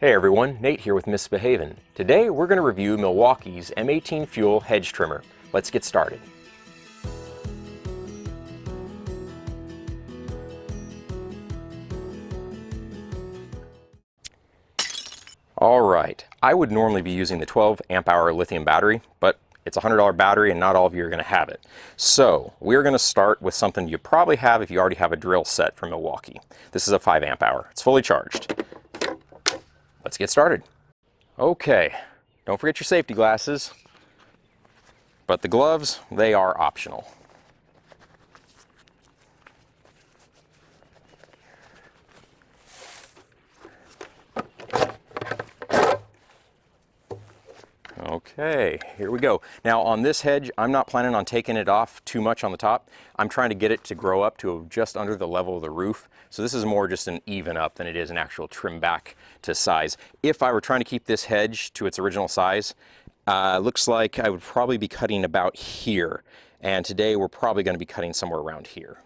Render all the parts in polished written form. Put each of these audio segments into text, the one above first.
Hey everyone, Nate here with Misbehavin'. Today we're going to review Milwaukee's M18 Fuel Hedge Trimmer. Let's get started. Alright, I would normally be using the 12 amp hour lithium battery, but it's a $100 battery and not all of you are going to have it. So we're going to start with something you probably have if you already have a drill set from Milwaukee. This is a 5 amp hour. It's fully charged. Let's get started. Okay, don't forget your safety glasses, but the gloves, they are optional. Okay, here we go. Now on this hedge, I'm not planning on taking it off too much on the top. I'm trying to get it to grow up to just under the level of the roof. So this is more just an even up than it is an actual trim back to size. If I were trying to keep this hedge to its original size, looks like I would probably be cutting about here. And today we're probably going to be cutting somewhere around here.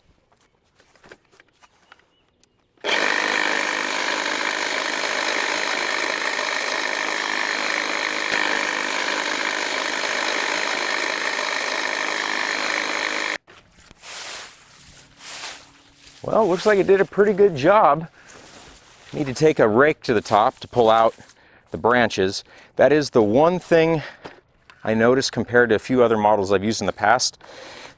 Well, looks like it did a pretty good job. Need to take a rake to the top to pull out the branches. That is the one thing I noticed compared to a few other models I've used in the past.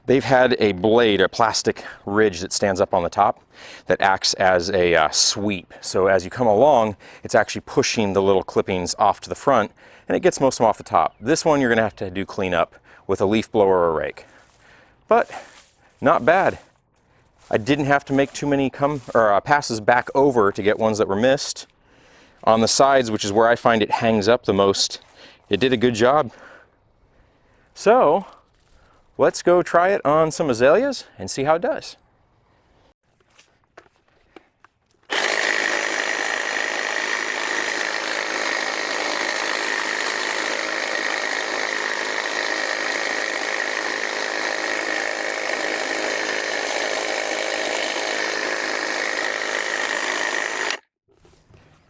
They've had a blade, a plastic ridge that stands up on the top that acts as a sweep. So as you come along, it's actually pushing the little clippings off to the front and it gets most of them off the top. This one you're gonna have to do cleanup with a leaf blower or a rake. But not bad. I didn't have to make too many passes back over to get ones that were missed. On the sides, which is where I find it hangs up the most, it did a good job. So let's go try it on some azaleas and see how it does.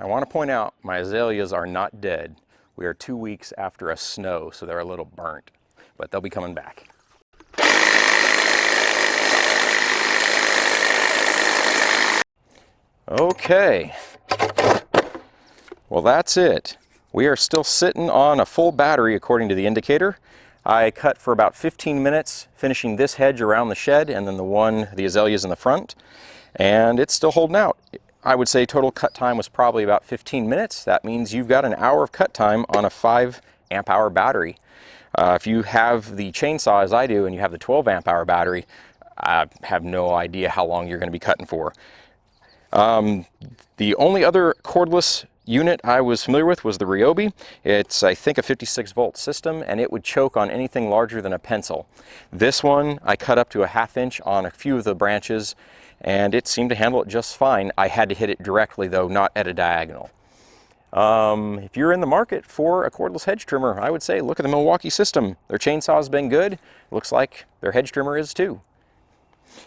I want to point out my azaleas are not dead. We are 2 weeks after a snow, so they're a little burnt, but they'll be coming back. Okay, well that's it. We are still sitting on a full battery according to the indicator. I cut for about 15 minutes, finishing this hedge around the shed and then the azaleas in the front, and it's still holding out. I would say total cut time was probably about 15 minutes. That means you've got an hour of cut time on a 5 amp hour battery. If you have the chainsaw as I do and you have the 12 amp hour battery, I have no idea how long you're going to be cutting for. The only other cordless unit I was familiar with was the Ryobi. It's, I think, a 56 volt system and it would choke on anything larger than a pencil. This one I cut up to a 1/2 inch on a few of the branches and it seemed to handle it just fine. I had to hit it directly though, not at a diagonal. If you're in the market for a cordless hedge trimmer, I would say look at the Milwaukee system. Their chainsaw's been good. Looks like their hedge trimmer is too.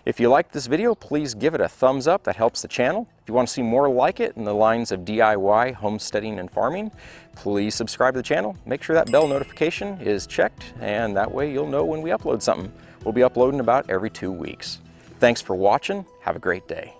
If you liked this video, please give it a thumbs up. That helps the channel. If you want to see more like it in the lines of DIY, homesteading, and farming, please subscribe to the channel. Make sure that bell notification is checked, and that way you'll know when we upload something. We'll be uploading about every 2 weeks. Thanks for watching. Have a great day.